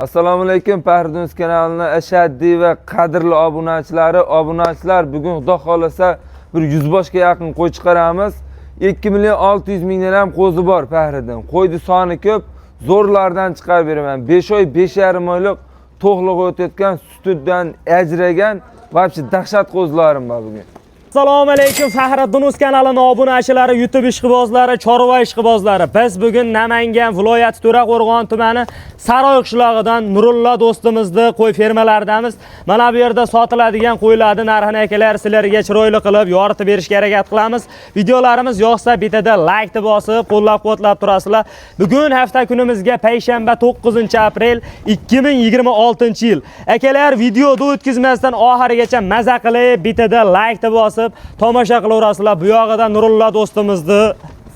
Assalomu alaykum Pardunuz kanalining ashaddiy va qadrli obunachilar, bugun xudo xolasa bir 100 boshga yaqin qo'y chiqaramiz. 2 million 600 mingdan ham qo'zi bor Fahriddin. Qo'ydi soni ko'p, zo'rlardan chiqarib beraman. 5 oy, 5,5 oylik to'qliq o'tayotgan, sutidan ajragan, vobshe dahshat qo'zlarim bor bugun. Assalomu alaykum Fahriddin kanalining obunachilari, YouTube ishqibozlari, chorva ishqibozlari. Biz bugun Namangan viloyati To'raqo'rg'on tumani Saroy qishlog'idan Nurulla do'stimizni qo'y fermalaridamiz. Mana bu yerda sotiladigan qo'ylarning narxini akalar sizlarga chiroyli qilib yoritib berishga harakat qilamiz. Videolarimiz yoqsa bitada like deb bosib, qo'llab-quvvatlab turasizlar. Bugun hafta kunimizga payshanba 9-aprel 2026-yil. Akalar videoni o'tkazmasdan oxirigacha maza qilib, bitada like deb bosib tomosha qilaverasizlar. Bu yoqdan Nurulla do'stimizni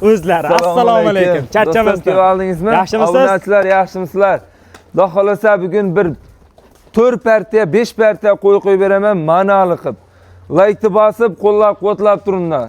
o'zlari. Assalomu alaykum. Charchamasdan. Keldingizmi? Obunachilar, yaxshimisizlar? Xudo xolasa bugun bir 4 partiya, 5 partiya qo'yib beraman, ma'noli qilib. Like bosib, qo'llab-quvvatlab turinglar.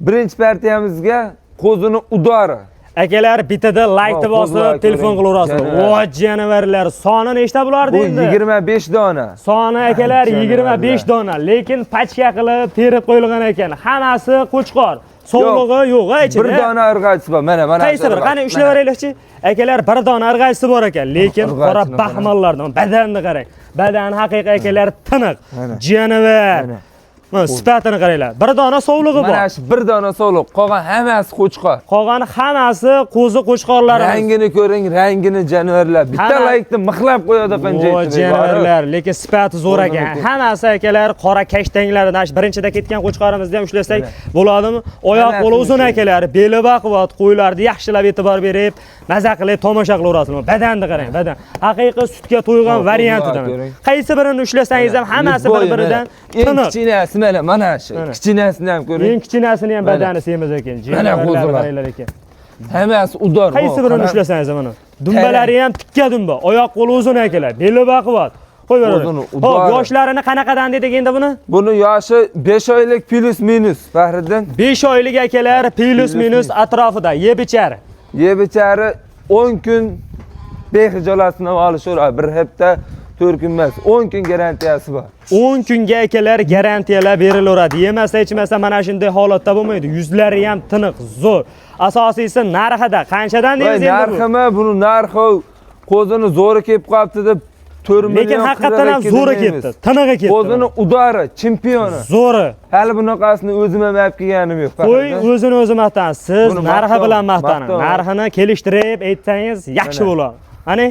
Birinchi partiyamizga qo'zini udori. Akalar bitada like deb bosib, telefon qilaverasizlar. Voy jonivorlar, soni nechta bulardi endi? 25 dona. Soni akalar 25 dona, lekin pachka qilib terib qo'yilgan ekan. Hammasi qo'chqor. Sovlig'i yo'q ichida. Bir dona irg'achisi bor. Mana. Qaysi bir? Qani ushlab beraylikchi. Akalar bir dona irg'achisi bor ekan, lekin qora baxmallardan badanni qarang. Badan haqiqiy akalar tiniq. Jonivor. Mana sifatini qaranglar. Bir dona sovlig'i bor. Mana shu bir dona sovliq, qolgan hammasi qo'chqor. Qolgan hammasi qo'zi qo'chqorlar. Rangini ko'ring, rangini jonivorlar. Bitta laykni mixlab qo'yadi qancha aytdi. Jonivorlar, lekin sifati zo'r ekan. Hammasi akalar qora kashtanglardan birinchida ketgan qo'chqorimizni ham ushlasak bo'ladimi? Oyoq qo'li uzun akalar, beli baquvvat, qo'ylarni yaxshilab e'tibor berib, maza qilib tomosha qilaverasizlar. Badanni qarang, badan. Haqiqiy sutga to'ygan variantidan. Qaysi birini ushlasangiz ham hammasi bir-biridan tiniq. Mana shu kichinasini ham ko'ring. Eng kichinasini ham badani semiz ekan. Mana qo'zlar ekan. Hammasi udor. Qaysi birini ushlasangiz mana. Dumbalari ham tikka dumba, oyoq qo'li uzun akalar, beli baquvvat. Qo'yaveradi. Xo'p, yoshlarini qanaqadan dedik endi buni? Buni yoshi 5 oylik plus minus Fahriddin. 5 oylik akalar plus minus atrofida yeb-ichari. Yeb-ichari 10 kun behijolatini olishaveradi. Bir hafta 4 kun emas, 10 kun garantiyasi bor. 10 kunga akalar garantiyalar berilaveradi. Yemasa, ichmasa mana shunday holatda bo'lmaydi. Yuzlari ham tiniq, zo'r. Asosiysi narxida. Qanchadan deysiz endi bu? Narximi? Buni narxi qo'zini zo'ri kelib qolibdi deb 4 million. Lekin haqiqatan ham zo'ri ketdi. Tinig'i ketdi. Qo'zini udori, chempioni. Zo'ri. Hali bunaqasini o'zim ham olib kelganim yo'q. Qo'y o'zini o'zi maqtan. Siz narxi bilan maqtaning. Narxini kelishtirib aytsangiz yaxshi bo'ladi. Ani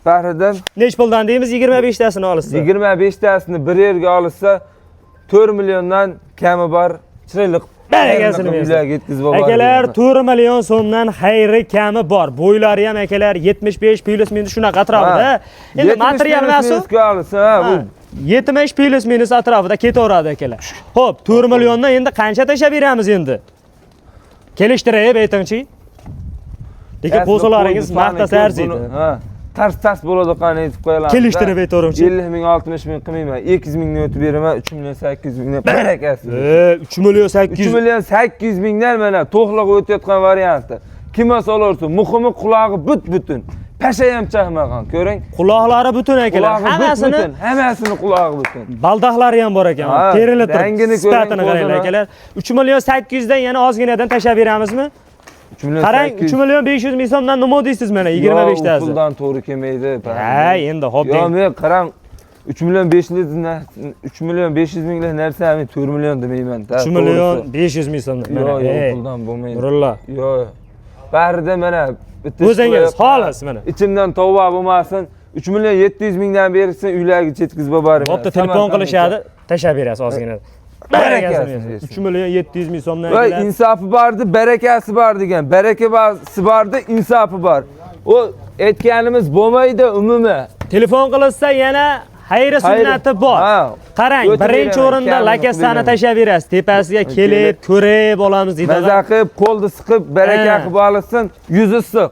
Fahriddin, nech puldan deymiz? 25 tasini olsa. 25 tasini bir yerga olsa 4 milliondan kami bor. Chiroyli barakasini yetkazib yuboradi. Akalar 4 million so'mdan xayri kami bor. Bo'ylari ham akalar 75 plus minus shunaqa atrofida. Endi material masu 70 plus minus atrofida ketaveradi akalar. Xo'p, 4 milliondan endi qancha tashab beramiz endi? Kelishtirib aytingchi. Lekin qo'zalaringiz maqtasa arziydi. Tars bo'ladi qani aytib qo'yaman. Kelishtirib aytaverimchi. 50 ming, 60 ming qilmayman. 200 mingni o'tib beraman, 3 million 800 mingdan barakasi. 3 million 800. 3 million 800 mingdan mana to'qliq o'tayotgan varianti. Kim olsa olarsiz, muhimi qulog'i butun. Pasha ham chaqmagan, ko'ring. Quloqlari butun akalar. Hammasining qulog'i butun. Baldaqlari ham bor ekan. Terilib turibdi. Sifatini qaranglar akalar. 3 million 800 dan yana ozginadan tashab beramizmi? Qarang, 3 million 500 ming so'mdan nima deysiz mana 25 tasi? Puldan to'g'ri kelmaydi. Ha, endi xo'p deng. Yo'q, men qarang 3 million 500 minglik narsani 4 million demayman. 3 million 500 ming so'mdan. Yo'q, puldan bo'lmaydi. Nurulla. Yo'q. Barida mana bitta o'zingiz xolos mana. Ichimdan tova bo'lmasin. 3 million 700 mingdan bersin, uylarga yetkazib boraman. Bo'pti, telefon qilishadi, tashab berasiz ozgina. Barakasi. 3 million 700 ming so'mdan kelar. Voy, insofi bordi, barakasi bor degan. Barakasi bordi, insofi bor. O aytganimiz bo'lmaydi umuman. Telefon qilsa yana xayri sunnati bor. Qarang, birinchi o'rinda lakasani tashab berasiz. Tepasiga kelib, ko'rib olamiz deydi. Maza qilib, qo'lni siqib, baraka qilib olsin, yuzi siq.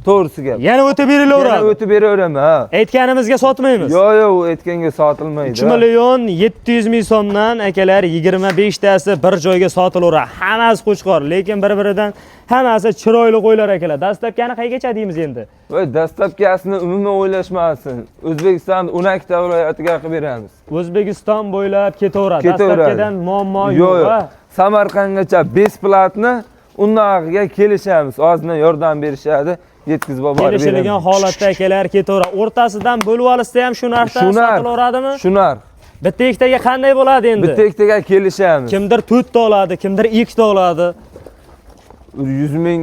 To'g'risi gap. Yana o'tib Yana berilaveradi. o'tib beraveraman, ha. Aytganimizga sotmaymiz. Yo'q, u aytganga sotilmaydi. 3 million 700 ming so'mdan akalar 25 tasi bir joyga sotilaveradi. Hammasi qo'chqor, lekin bir-biridan hammasi chiroyli qo'ylar akalar. Dastlabkani qaygacha deymiz endi? Voy, dastlabkasini umuman o'ylashmasin. O'zbekiston 12 ta viloyatiga qilib beramiz. O'zbekiston bo'ylab ketaveradi. Ketaveradi. Dastlabkidan muammo yo'q. Yo'q. Samarqandgacha besplatni undagiga kelishamiz. Ozgina yordam berishadi. Yetkazib borib beramiz. Kelishilgan holatda akalar ketaveradi. O'rtasidan bo'lib olsa ham shu narxda sotilaveradimi? Shunar. Bitta ikkitaga qanday bo'ladi endi? Bitta ikkitaga kelishamiz. Kimdir 4 ta oladi, kimdir 2 ta oladi. 100 ming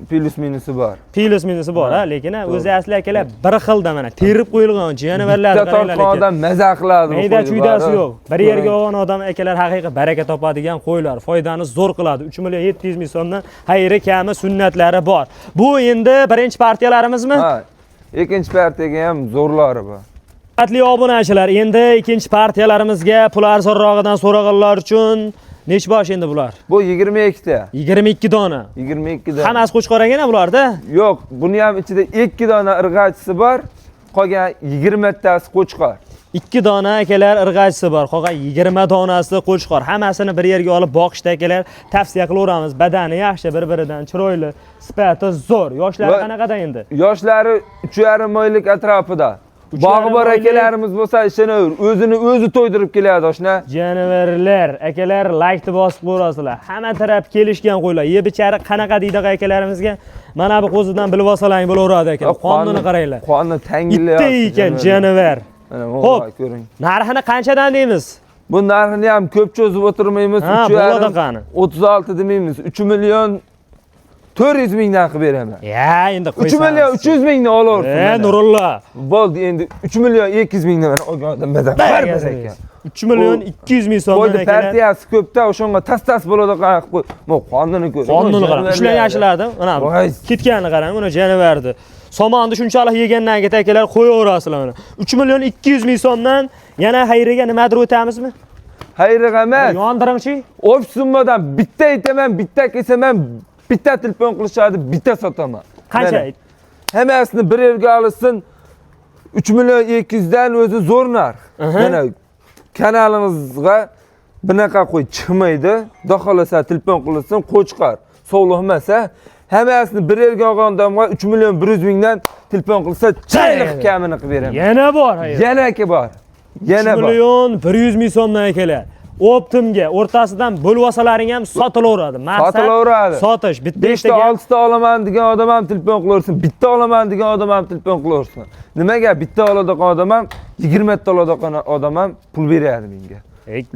plus minusi bor. Plus minusi bor, ha, lekin o'zi asli akalar bir xilda mana terib qo'yilgan janavarlar qaranglar. Bitta odam maza qiladi. Mayda chuydasi yo'q. Bir yerga olgan odam akalar haqiqiy baraka topadigan qo'ylar, foydani zo'r qiladi. 3 million 700 ming so'mdan xayri kami sunnatlari bor. Bu endi birinchi partiyalarimizmi? Ha. Ikkinchi partiyaga ham zo'rlari bor. Hurmatli obunachilar, endi ikkinchi partiyalarimizga pul arzonrog'idan so'raganlar uchun nech bosh endi bular? Bu 22 ta. 22 dona. 22 dona. Hammasi qo'chqoragina bularda? Yo'q, buni ham ichida 2 dona irg'achisi bor, qolgan 20 tasi qo'chqor. 2 dona akalar irg'achisi bor, qolgan 20 donasi qo'chqor. Hammasini bir yerga olib boqishda akalar tavsiya qilaveramiz. Badani yaxshi, bir-biridan chiroyli, sifati zo'r. Yoshlari qanaqada endi? Yoshlari 3,5 oylik atrofida. Bog'i bor akalarimiz bo'lsa, ishonaver, o'zini o'zi to'ydirib keladi oshna. Janavarlar, akalar like bosib qo'yasizlar. Hamma taraf kelishgan qo'ylar. Ye bichari qanaqa deydi akalarimizga? Mana bu qo'zidan bilib olsalang bo'laveradi akalar. Qonini qaranglar. Qonni tangillar. Bitta ekan janavar. Xo'p, ko'ring. Narxini qanchadan deymiz? Bu narxini ham ko'p cho'zib o'tirmaymiz. 36 demaymiz. 3 million 400 mingdan qilib beraman. Ya, endi qo'ysan. 3 million 300 mingdan olaversin. Nurulla. Bo'ldi, endi 3 million 200 mingdan mana olgan odam badan. Bir ekan. 3 million 200 ming so'mdan ekan. Qo'ydi partiyasi ko'pda, o'shanga tas bo'ladi qanaqa qo'y. Mo qonini ko'ring. Qonini qarang. Ushlan yashlardi. Mana ketganini qarang, mana janavardi. Somonni shunchalik yegandan keyin akalar qo'yaverasizlar mana. 3 million 200 ming so'mdan yana xayriga nimadir o'tamizmi? Xayriga emas. Yondiringchi. Opsummadan bitta aytaman, bitta kesam ham bitta telefon qilishadi, bitta sotaman. Qancha? Hammasini bir yerga olsin. 3 million 200 dan o'zi zo'r narx. Mana kanalimizga bunaqa qo'y chiqmaydi. Xudo xolasa telefon qilsin, qo'chqar. Sog'liq emasa, hammasini bir yerga olgan odamga 3 million 100 mingdan telefon qilsa, chayliq kamini qilib beraman. Yana bor, hayır. Yana ki bor. Yana bor. 3 million 100 ming so'mdan akalar. Optimga o'rtasidan bo'lib olsalaring ham sotilaveradi. Sotilaveradi. Sotish bitta 5 ta 6 ta olaman degan odam ham telefon qilaversin. Bitta olaman degan odam ham telefon qilaversin. Nimaga bitta oladigan odam ham 20 ta oladigan odam ham pul beradi menga.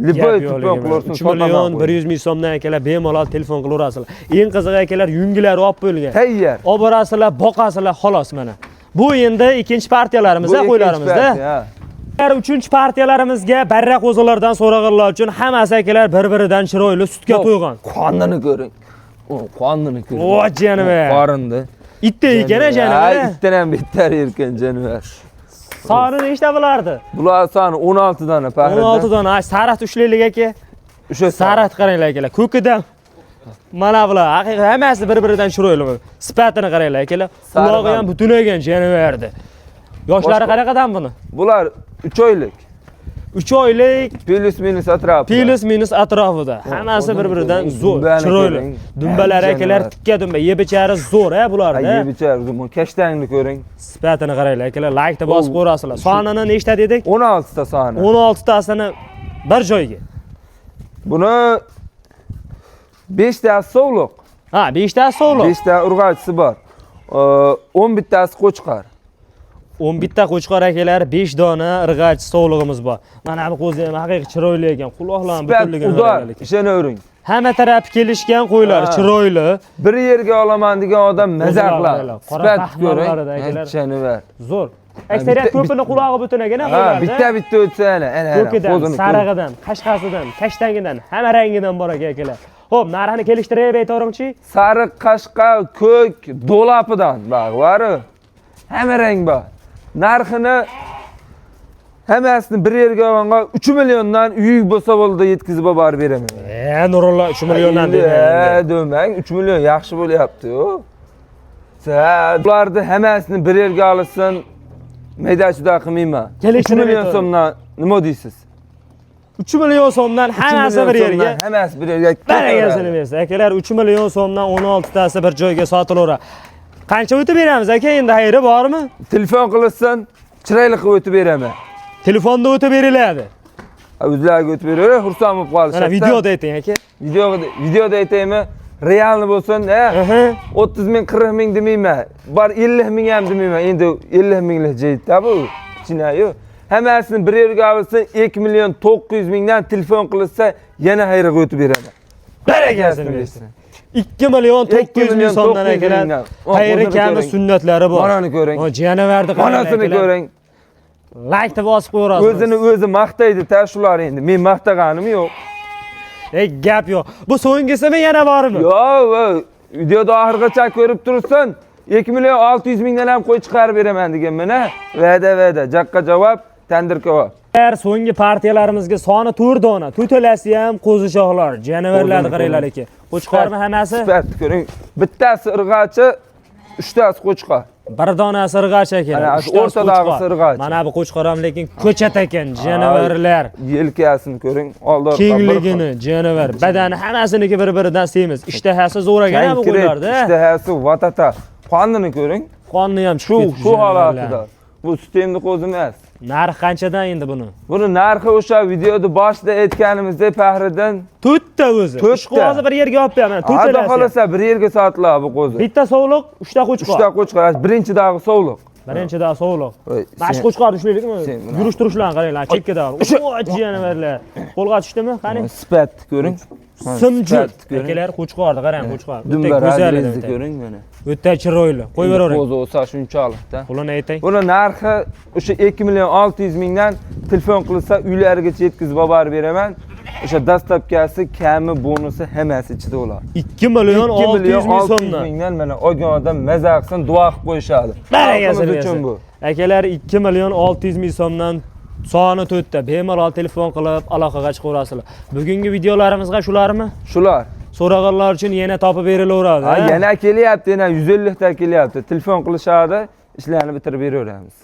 Liboy telefon qilaversin. 3 million 100 ming so'mdan akalar bemalol telefon qilaverasizlar. Eng qizig'i akalar yungilari olib qo'yilgan. Tayyor. Olib borasizlar, boqasizlar, xolos mana. Bu endi ikkinchi partiyalarimiz-da, qo'ylarimizda. Uchinchi partiyalarimizga barra qo'zilardan so'raganlar uchun hammasi akalar bir-biridan chiroyli sutga to'ygan. Qonini ko'ring. Qonini ko'ring. O janavar. Qorindi. Itta ekan janavar. Itdan ham bitta erkan janavar. Soni nechta bo'lardi? Bular soni 16 dona paxta. 16 dona. Sarat ushlaylik aka. O'sha sarat qaranglar akalar. Ko'kidan mana bular haqiqatan hammasi bir-biridan chiroyli. Sifatini qaranglar akalar. Qulog'i ham butunagan janavardi. Yoshlari qanaqadan buni? Bular 3 oylik. 3 oylik plus minus atrofida. Plus minus atrofida. Hammasi bir-biridan zo'r, chiroyli. Dumbalari akalar tikka dumba, yebichari zo'r a bularda. Yebichari zo'r. Kashtangni ko'ring. Sifatini qaranglar akalar, like ta bosib qo'yasizlar. Sonini nechta dedik? 16 ta soni. 16 tasini bir joyga. Buni 5 ta sovliq. Ha, 5 ta sovliq. 5 ta urg'achisi bor. 11 tasi qo'chqar. 11 ta qo'chqor akalar, 5 dona irg'ach sovlig'imiz bor. Mana bu qo'zi ham haqiqiy chiroyli ekan. Quloqlarni butunligini qaranglar. Ishonavering. Hamma taraf kelishgan qo'ylar chiroyli. Bir yerga olaman degan odam maza qiladi. Sifat ko'ring. Janavar. Zo'r. Aksariyat ko'pini qulog'i butunagina qo'yadi. Ha, bitta o'tsa ana. Ko'kidan, sarig'idan, qashqasidan, kashtangidan, hamma rangidan bor akalar. Xo'p, narxini kelishtirib aytaveringchi? Sariq, qashqa, ko'k, do'lapidan bor. Hamma rang bor. Narxini hammasini bir yerga olganga 3 milliondan uy bo'lsa bo'ldi yetkazib borib beraman. Nurulla 3 milliondan demang, 3 million yaxshi bo'lyapti-ku. Bularni hammasini bir yerga olsin. Mayda juda qilmayman. 3 million so'mdan nima deysiz? 3 million so'mdan hammasi bir yerga. Hammasi bir yerga. Baragasini bersa. Akalar 3 million so'mdan 16 tasi bir joyga sotilaveradi. Qancha o'tib beramiz aka, endi xayri bormi? Telefon qilsin, chiroyli qilib o'tib beraman. Telefonda o'tib beriladi. O'zlariga o'tib beraver, xursand bo'lib qolishadi. Mana videoda ayting aka. Videoda aytaymi? Realni bo'lsin, 30 ming, 40 ming demayman. Bor 50 ming ham demayman. Endi 50 minglik joyda bu. Chinayu. Hammasini bir yerga olsin, 2 million 900 mingdan telefon qilsa, yana xayriga o'tib beraman. Baragasini bersin. 2 million 900 ming so'mdan akalar. Xayri kami sunnatlari bor. Manani ko'ring. O janavarni qarang. Manasini ko'ring. Like deb bosib qo'yasiz. O'zini o'zi maqtaydi-ta shular endi. Men maqtaganim yo'q. Gap yo'q. Bu so'nggisimi yana bormi? Yo'q, videoda oxirigacha ko'rib tursin. 2 million 600 mingdan ham qo'y chiqarib beraman degan mana. Va'da, jaqqa javob, tandir kavob. Eğer so'nggi partiyalarimizga soni 4 dona, to'talasi ham qo'zishoqlar, janavarlarni qaranglar aka. Qo'chqormi hammasi? Sifat ko'ring. Bittasi irg'achi, 3 tasi qo'chqor. Bir donasi irg'ach ekan. Mana shu o'rtadagi irg'ach. Mana bu qo'chqor ham lekin ko'chat ekan, janavarlar. Yelkasini ko'ring, oldi Kengligini, janavar, badani hammasiniki bir-biridan semiz. Ishtahasi zo'ragan bu qo'ylarda. Ishtahasi vatata. Qonini ko'ring. Qonni ham Shu holatida. Bu sistemni qo'zi emas. Narx qanchadan endi buni? Buni narxi o'sha videoda boshida aytganimizdek Fahriddin to'rtta o'zi. Qo'zi bir yerga olib beraman. To'rtta xolasa bir yerga sotiladi bu qo'zi. Bitta sovuliq, 3 ta qo'chqor. 3 ta qo'chqor. Birinchidagi sovuliq. Birinchidagi sovuliq. Bash qo'chqor tushlaylikmi? Yurish-turishlarni qaranglar, chekkadagi. Janavarlar. Qo'lga tushdimi? Qani? Sifat ko'ring. Simjut. Akalar qo'chqorni qarang, qo'chqor. Bitta go'zalini ko'ring mana. O'ta chiroyli. Qo'yavering. Qo'zi bo'lsa shunchalik-da. Pulini ayting. Buni narxi o'sha 2 million 600 mingdan telefon qilsa uylarigacha yetkazib olib beraman. O'sha dastlabkasi, kami, bonusi hammasi ichida bo'ladi. 2 million 600 ming so'mdan. Mingdan mana olgan odam maza qilsin, duo qilib qo'yishadi. Baragasi uchun bu. Akalar 2 million 600 ming so'mdan soni 4 ta bemalol telefon qilib aloqaga chiqaverasizlar. Bugungi videolarimizga shularmi? Shular. So'raganlar uchun yana topib berilaveradi. Yana kelyapti, yana 150 ta kelyapti. Telefon qilishadi, ishlarni bitirib beraveramiz.